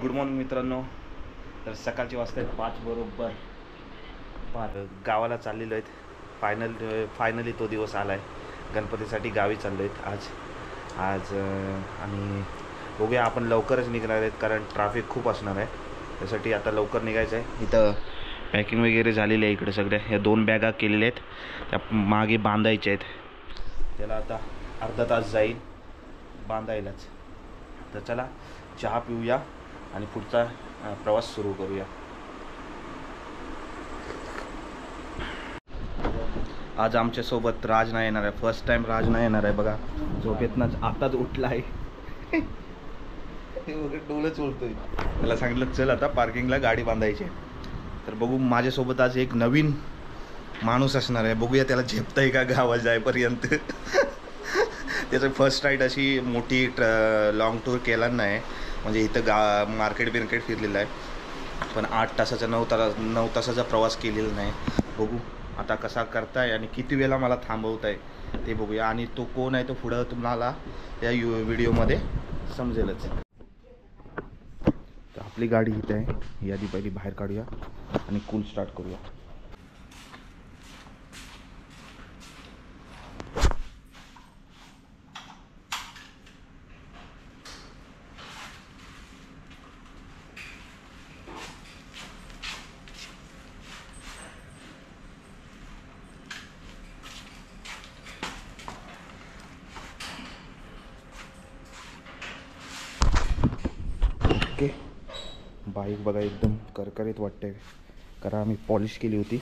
Good morning मित्रांनो. तर सकाळचे वाजता 5 बरोबर. गावाला चाललेलो आहेत. फायनली तो दिवस आला आहे. गणपतीसाठी गावी चाललो आहेत आज आणि बघूया, आपण लवकरच निघणार आहेत कारण ट्रॅफिक खूप असणार आहे. त्यासाठी आता लवकर निघायचं आहे. इथं पॅकिंग वगैरे झालेली आहे. इकडे सगळ्या ह्या 2 बॅगा केलेल्या आहेत, त्या मागे बांधायच्या आहेत. त्याला आता अर्धा तास जाईल बांधायलाच. तर चला चहा पिऊया आणि पुढचा प्रवास सुरू करूया. आज आमच्यासोबत राज नाही येणार आहे. फर्स्ट टाइम राज नाही येणार आहे. बघा झोपेतनंच आताच उठला आहे. वगैरे डोलच उलतोय. त्याला सांगितलं चल आता पार्किंगला गाडी बांधायची. तर बघू, माझ्यासोबत आज एक नवीन माणूस असणार आहे. बघूया त्याला झेपताय का गावात जाईपर्यंत. त्याचं फर्स्ट राईड अशी मोठी लॉंग टूर केला नाही. म्हणजे इथं मार्केट बिर्केट फिरलेलं आहे, पण 8 तासाचा 9 तासाचा प्रवास केलेला नाही. बघू आता कसा करताय आणि किती वेळा मला थांबवताय ते बघूया. आणि तो कोण आहे तो पुढं तुम्हाला या व्हिडिओमध्ये समजेलच. तर आपली गाडी इथे आहे. ही आधी पहिली बाहेर काढूया आणि कूल स्टार्ट करूया. ओके, बाईक बघा एकदम करकरीत वाटते कारण आम्ही पॉलिश केली होती.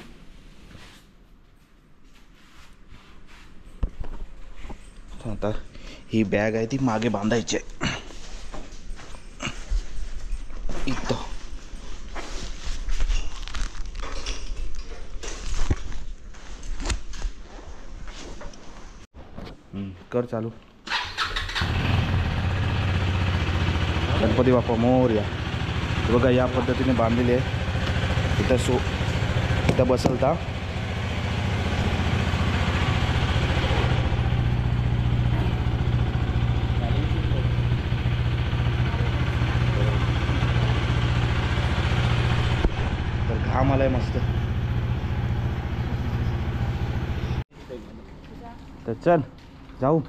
आता ही बॅग आहे ती मागे बांधायची आहे. इथं कर चालू. गणपती बाप्पा मोरया. बघा या पद्धतीने बांधलेली आहे. इथं बसलता. तर घाम आलाय मस्त. तर चल जाऊ,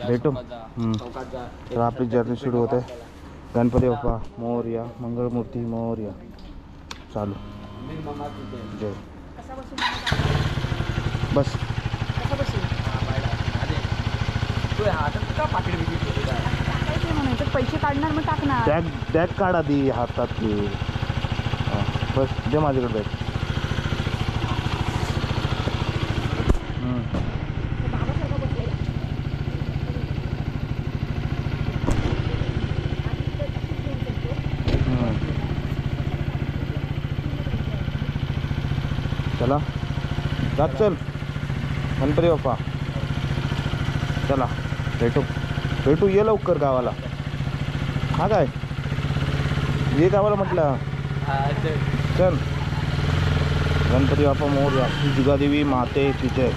भेटू. तर आपली जर्नी सुरू होते. गणपती बाप्पा मोरया, मंगळमूर्ती मोरया. चालू. जय. बस पैसे काढणार मग टाकणार. बॅग काढ आधी हातातली. बस दे माझ्याकडे बॅग. चला जात चल गणपती बाप्पा. चला भेटू ये लवकर गावाला. हा काय ये गावाला म्हटलं. चल गणपती बाप्पा मोरया. जुगादेवी माते तिथे.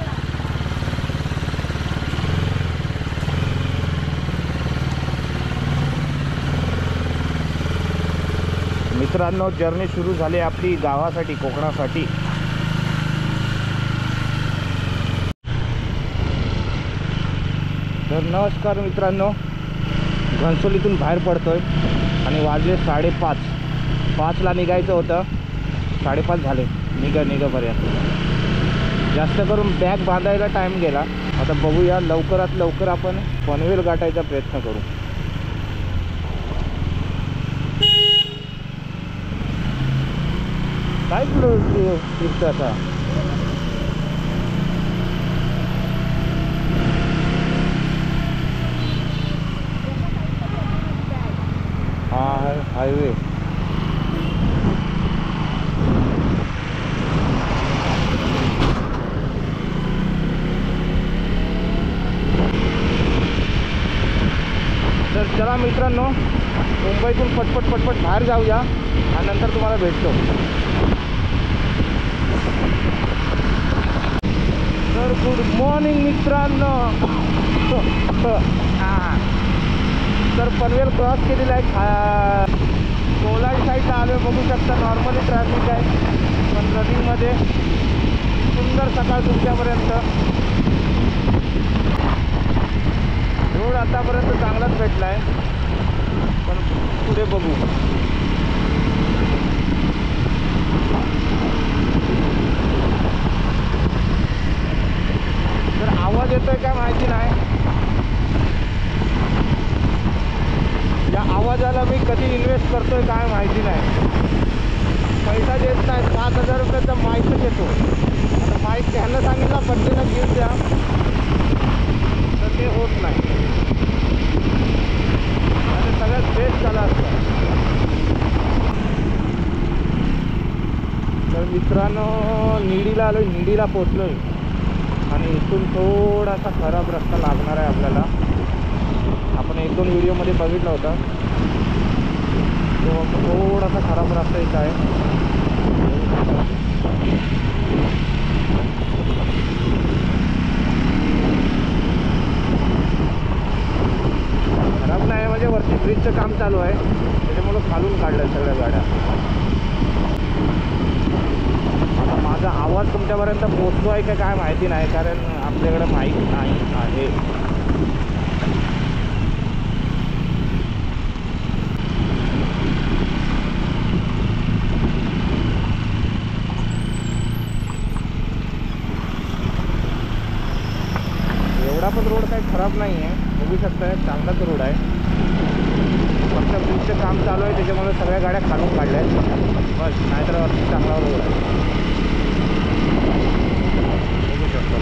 मित्रांनो जर्नी सुरू झाली आपली गावासाठी, कोकणासाठी. तर नमस्कार मित्रांनो, घनसोलीतून बाहेर पडतोय आणि वाजले 5:30. 5ला निघायचं होतं, 5:30 झाले निघापर्यंत. जास्त करून बॅग बांधायला टाईम गेला. आता बघूया लवकरात लवकर आपण पनवेल गाठायचा प्रयत्न करू. काय फिरतं आता. हा हायवे. तर चला मित्रांनो, मुंबईतून पटपट बाहेर जाऊया आणि नंतर तुम्हाला भेटतो. तर गुड मॉर्निंग मित्रांनो. तर पनवेल क्रॉस केलेला आहे. कोलाड साईडला आलो, बघू शकता नॉर्मली ट्रॅफिक आहे, पण रनिंगमध्ये सुंदर सकाळ तुमच्यापर्यंत. रोड आतापर्यंत चांगलाच भेटला आहे, पण पुढे बघू. तर आवाज येतोय काय माहिती नाही. या आवाजाला मी कधी इन्व्हेस्ट करतोय काय माहिती नाही. पैसा देत नाही, 5,000 रुपयाचा माईकच येतो. आता माईक त्यांना सांगितलं बदलीला घेऊन द्या, तर ते होत नाही. आणि सगळ्यात बेस्ट झाला असतं. तर मित्रांनो, निडीला आलो, निडीला पोचलोय आणि इथून थोडासा खराब रस्ता लागणार आहे आपल्याला. आपण 1-2 व्हिडिओमध्ये बघितला होता, तो थोडासा खराब रस्ता इथं आहे. खराब नाही म्हणजे वरती ब्रिजचं काम चालू आहे, त्याच्यामुळं खालून काढलं सगळ्या गाड्या. आता माझा आवाज तुमच्यापर्यंत पोचतो आहे का काय माहिती नाही, कारण आपल्याकडे माईक नाही आहे. एवढा पण रोड काही खराब नाही आहे, बघू शकता, चांगलाच रोड आहे. फक्त ब्रिजचं काम चालू आहे, त्याच्यामुळे सगळ्या गाड्या खालून काढल्या आहेत बस, नाहीतर वरती चांगला रोड आहे, बघू शकतो.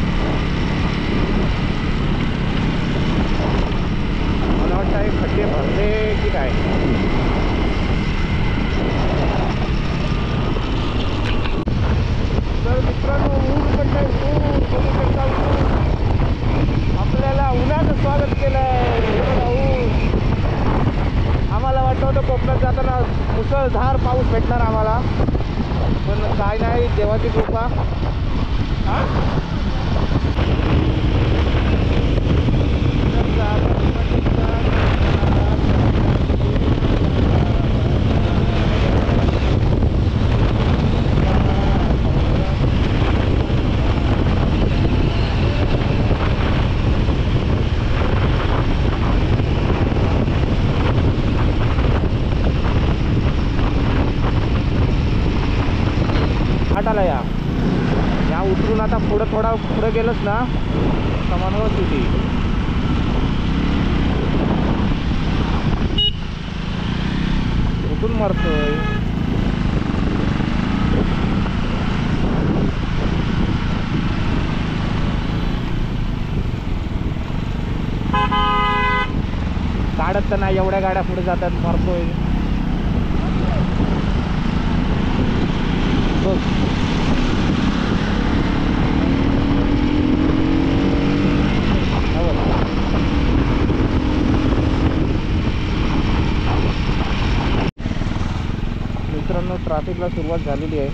मला वाटतं हे खड्डे भरले की काय. तर मित्रांनो, ऊन पडलंय, ऊन बघू शकता. आपल्याला उन्हाचं स्वागत केलं आहे. आम्हाला वाटलं होतं कोकणात जाताना मुसळधार पाऊस भेटणार आम्हाला, पण काय नाही, देवाची कृपा. घाटाला या उतरून आता थोडा पुढे गेलंच ना, समानवर सिटी. कुठून मरतोय. काढत तर नाही, एवढ्या गाड्या पुढे जातात, मरतोय बघ. मित्रांनो, ट्रॅफिकला सुरुवात झालेली आहे.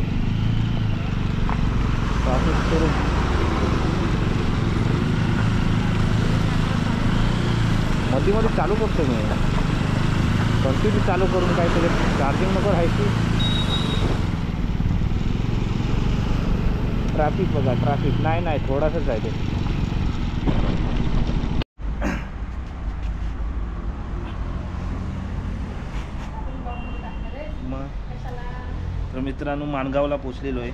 ट्रॅफिक सुरू मध्ये चालू करतो मी, कंटिन्यू चालू करून काहीतरी चार्जिंग नको राहायची. ट्रॅफिक बघा, ट्रॅफिक नाही थोडासाच आहे ते. मग तर मित्रांनो, माणगावला पोचलेलो आहे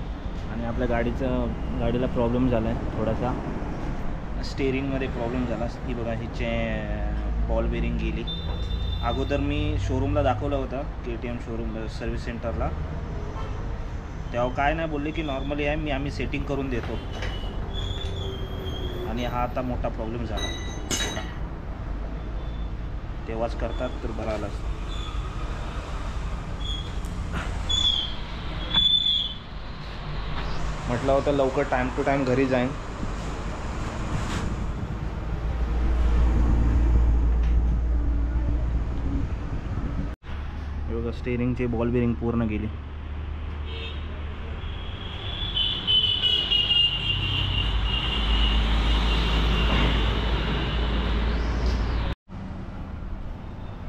आणि आपल्या गाडीला प्रॉब्लेम झाला आहे थोडासा. स्टेअरिंगमध्ये प्रॉब्लेम झाला. ही बघा, हिचे बॉल बेरिंग गेली. अगोदर मी शोरूमला दाखवलं होतं, KTM शोरूम सर्व्हिस सेंटरला. तेव्हा काय नाही बोलले की नॉर्मली आहे, आम्ही सेटिंग करून देतो. आणि हा आता मोठा प्रॉब्लेम झाला थोडा, तेव्हाच करतात तर बरं आलं असतं. म्हटलं होतं लवकर टाईम टू टाईम घरी जाईन. बघा, स्टेअरिंगची बॉल बेरिंग पूर्ण गेली.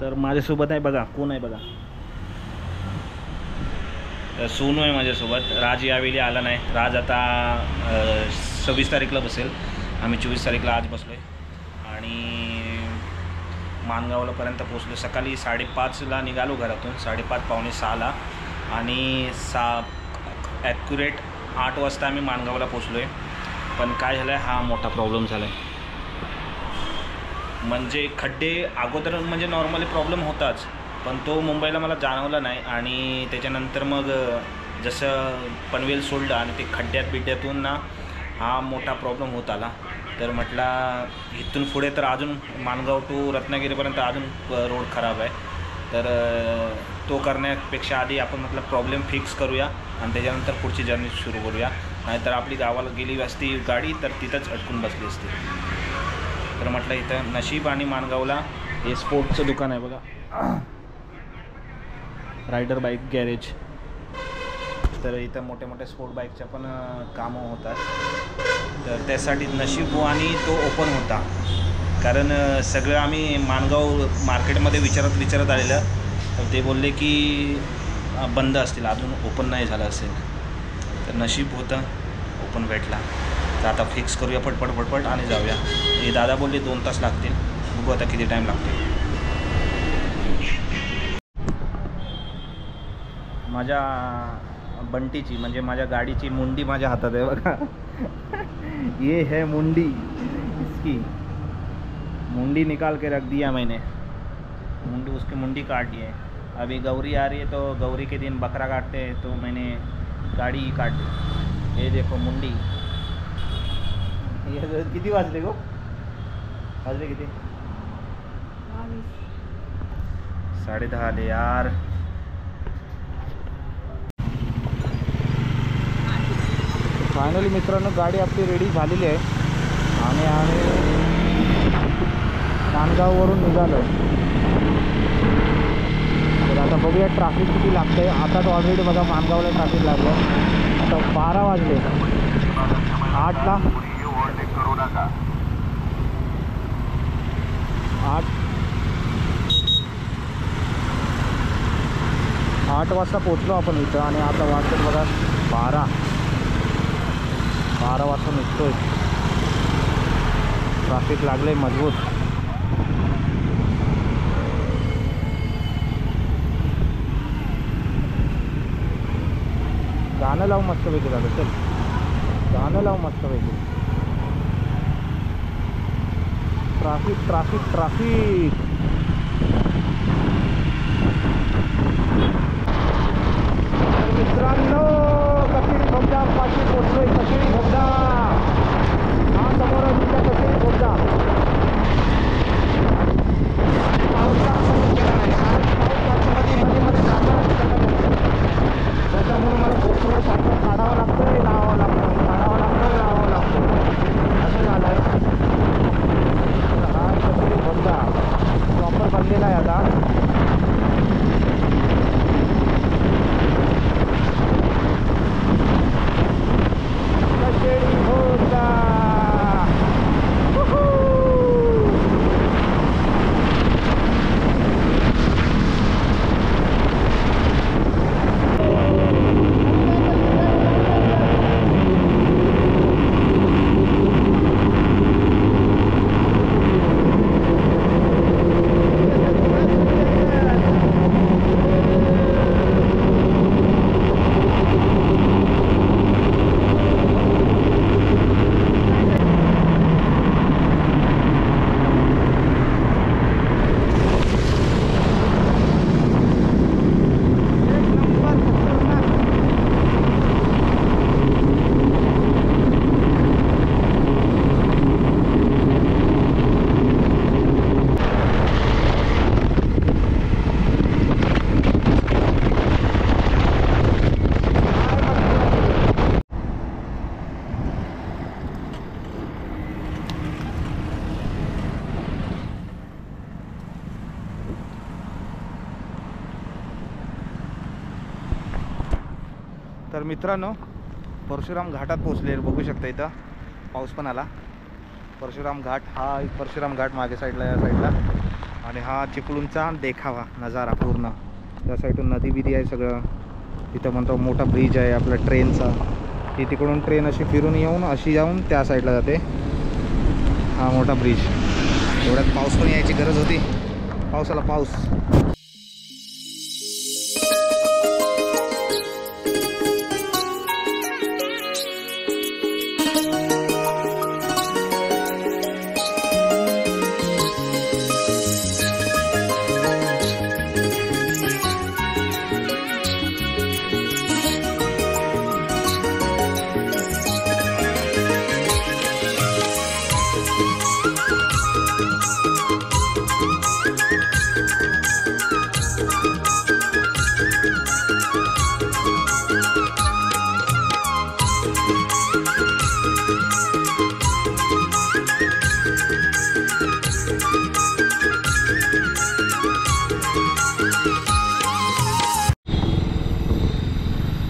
तर माझ्यासोबत आहे बघा, कोण आहे बघा, सोनू आहे माझ्यासोबत. राज यावेळी आला नाही. राज आता 26 तारीखला बसेल. आम्ही 24 तारीखला आज बसलो आहे आणि माणगावलापर्यंत पोचलो. सकाळी 5:30ला निघालो घरातून, 5:30 पावणे 6ला आणि ॲक्युरेट 8 वाजता आम्ही माणगावला पोचलो आहे. पण काय झालं आहे, हा मोठा प्रॉब्लेम झाला आहे. म्हणजे खड्डे अगोदर म्हणजे नॉर्मली प्रॉब्लेम होताच, पण तो मुंबईला मला जाणवला नाही. आणि त्याच्यानंतर मग जसं पनवेल सोडलं आणि ते खड्ड्यातून ना हा मोठा प्रॉब्लेम होत आला. तर म्हटलं इथून पुढे तर अजून माणगाव टू रत्नागिरीपर्यंत अजून रोड खराब आहे. तर तो करण्यापेक्षा आधी आपण म्हटलं प्रॉब्लेम फिक्स करूया आणि त्याच्यानंतर पुढची जर्नी सुरू करूया. नाहीतर आपली गावाला गेली असती गाडी तर तिथंच अटकून बसली असती. तर म्हटलं इथं नशीब आणि माणगावला हे स्पोर्टचं दुकान आहे बघा, रायडर बाईक गॅरेज. तर इथं मोठ्या मोठ्या स्पोर्ट बाईकच्या पण कामं होतात. तर त्यासाठी नशीब आणि तो ओपन होता. कारण सगळं आम्ही माणगाव मार्केटमध्ये विचारत आलेलं, तर ते बोलले की बंद असतील, अजून ओपन नाही झालं असेल. तर नशीब होतं, ओपन भेटला. तर आता फिक्स करूया पटपट आणि जाऊया. हे दादा बोलले 2 तास लागतील, बघू आता किती टाईम लागतो. माझ्या बंटीची म्हणजे माझ्या गाडीची मुंडी माझ्या हातात आहे बघा. ये है मुंडी, इसकी मुंडी निकाल के रख दिया मैंने. उसकी मुंडी काट दी है. अभी गौरी आ रही है तो गौरी के दिन बकरा काटते हैं, तो मैंने गाड़ी ही काट दी. ये देखो मुंडी. ये किती वाजले गो? वाजले किती? 10:30 आले यार. फायनली मित्रांनो गाडी आपली रेडी झालेली आहे आणि आम्ही माणगाववरून निघालो. तर आता बघूया ट्रॅफिक किती लागतं आहे. आता ऑलरेडी बघा माणगावला ट्रॅफिक लागलं. आता 12 वाजले. 8ला 8 वाजता पोचलो आपण इथं आणि आता वाजतात बघा 12 वाजता निघतोय. ट्रॅफिक लागले मजबूत. गाणं लावू मस्तपैकी दादा, चल गाणं लावू मस्तपैकी. ट्रॅफिक मित्रांनो कचेरी बोगदा पाशी पोचलोय. कचेरी बोगदा हा समोर तुमच्या कचेरी बोगदा. त्याच्यामुळे मला पोचलो सारखं काढावं लागतं, लावावं लागतं असं झालं आहे. हा कचेरी बोगदा प्रॉपर बनलेला आहे आता. तर मित्रांनो परशुराम घाटात पोचले. बघू शकता इथं पाऊस पण आला. परशुराम घाट, हा परशुराम घाट मागे साईडला, या साईडला. आणि हा चिपळूणचा देखावा नजारा पूर्ण. त्या साईडून नदी बिदी आहे सगळं. इथं म्हणतो मोठा ब्रिज आहे आपला ट्रेनचा. ती तिकडून ट्रेन अशी फिरून येऊन अशी जाऊन त्या साईडला जाते. हा मोठा ब्रिज. एवढ्यात पाऊस पण यायची गरज होती. पाऊस आला, पाऊस.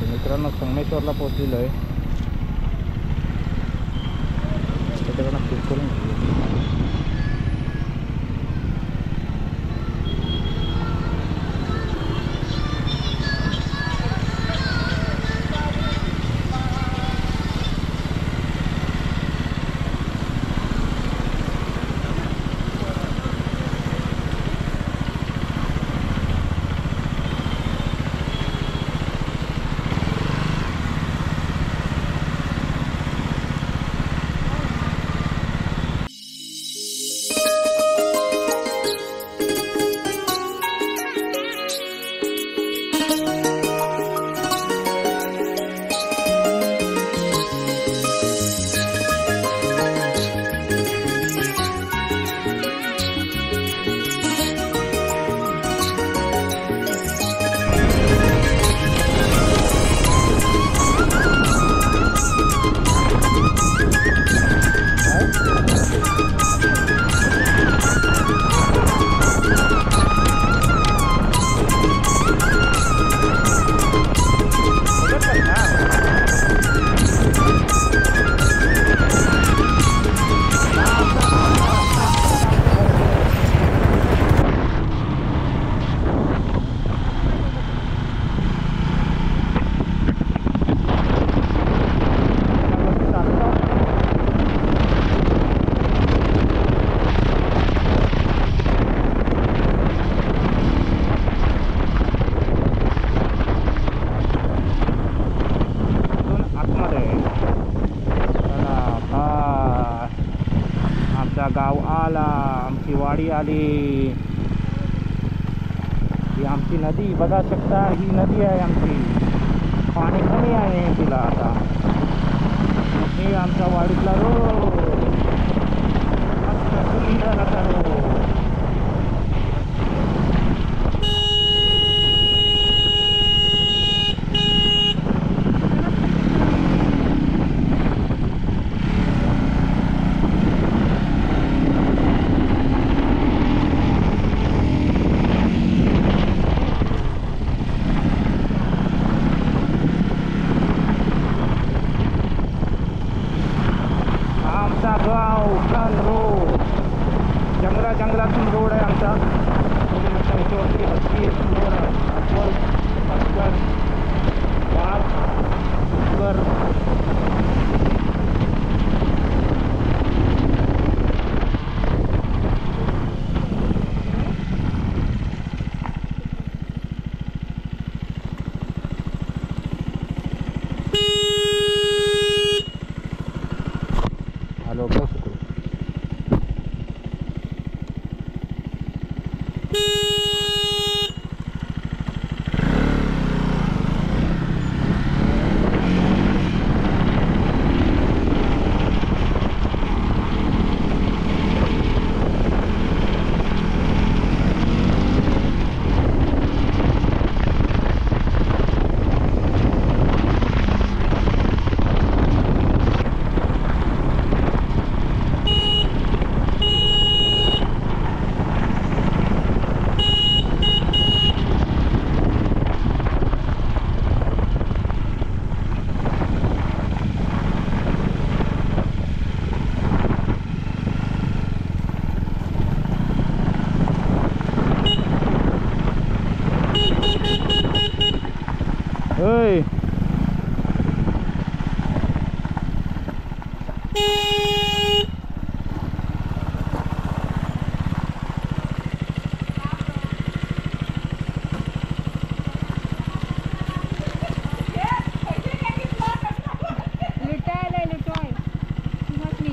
मित्रांनो संगमेश्वरला पोहोचलेलो आहे. त्याच्याकडनं शूट करून गाव आला. आमची वाडी आली. ही आमची नदी बघा शकता. ही नदी आहे आमची. पाणी कमी आहे तिला आता. हे आमच्या वाडीतला रोड. मस्त सुंदर असा रोड. रोड जंगलातून रोड आहे आमचा. हॅलो बस.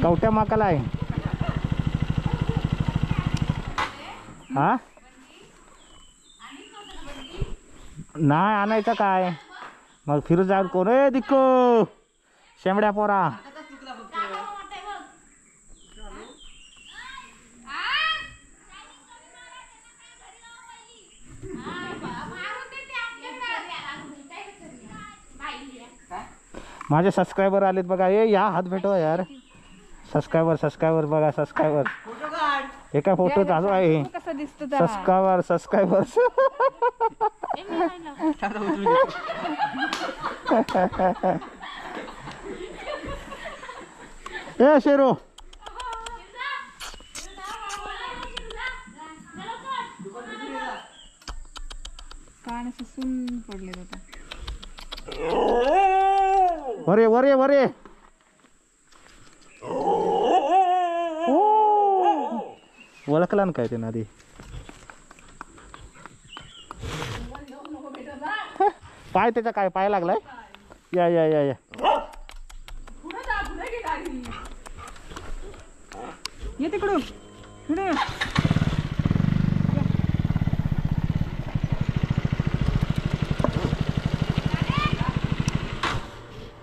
कवट्या माकाला आहे हा नाही आणायचं काय मग फिरू जाऊन कोण आहे दिक्को शेंबड्या पोरा माझे सबस्क्रायबर आलेत बघा ये या हात भेटवा यार सबस्क्रायबर बघा सबस्क्रायबर हे काय फोटो चालू आहे सबस्क्रायबर ए शेरो कान सुसून पडले होता वरे वरे वरे ओळखला ना काय ते आधी पाय त्याचा काय पाय लागलाय या या या या ये तिकडून पुढे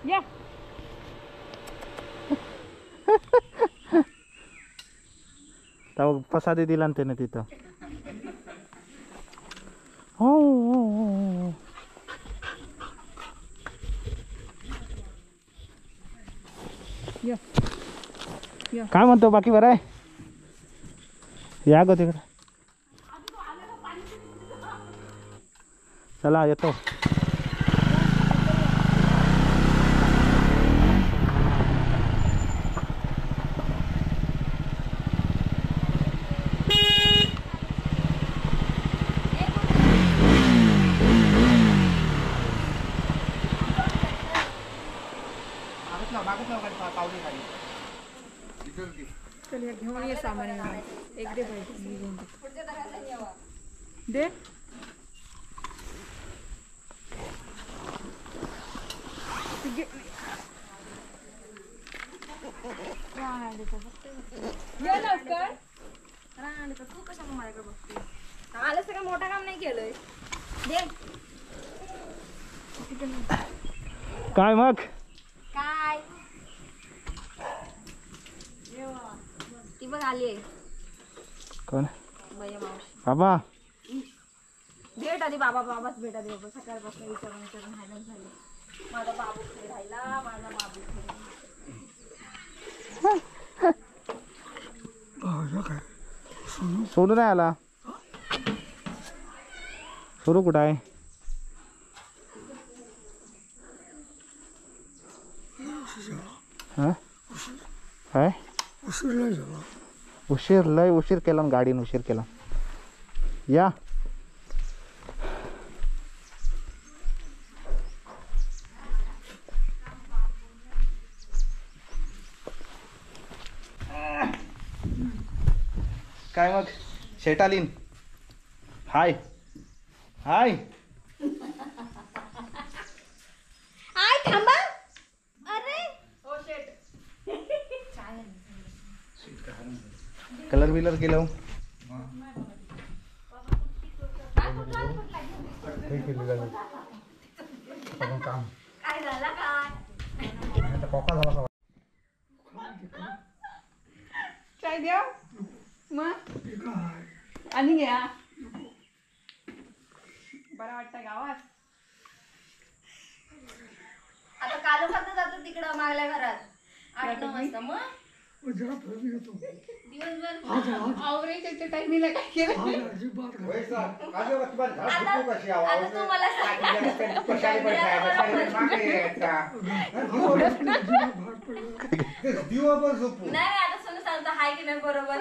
या प्रसादी दिला ना त्याने तिथं हो काय म्हणतो बाकी बरं आहे या गो तिकडे चला येतो चल या घेऊन ये सामान एक दे पाहिजे दे तू कशा माझ्याकडे बघते आलं सगळं मोठं काम नाही केलंय दे काय मग काय ती बघ आली आहे कोण भैया मावशी बाबा भेट आधी बाबाच भेट आधी बाबा सकाळपासून विचारून हैराण झाले माझा बाबू कुठे राहिला माझा बाबू सोनू नाही आला सोनू कुठं आहे हा काय उशीर केला गाडीने उशीर केला या काय मग शेटालीन हाय हाय आय थांबा अरे ओ शेट कलर बिलर केलं काय झाला काय चाय द्या मग आणि घ्या बरं वाटतं गावात आता काल खात जातो तिकडं मागल्या घरात 8-9 वाजता मग दिवसभर आवरेच्या टाइमीला काय केलं आता तू मला सांग नाही आता सोनू सांगतो हाय की नाही बरोबर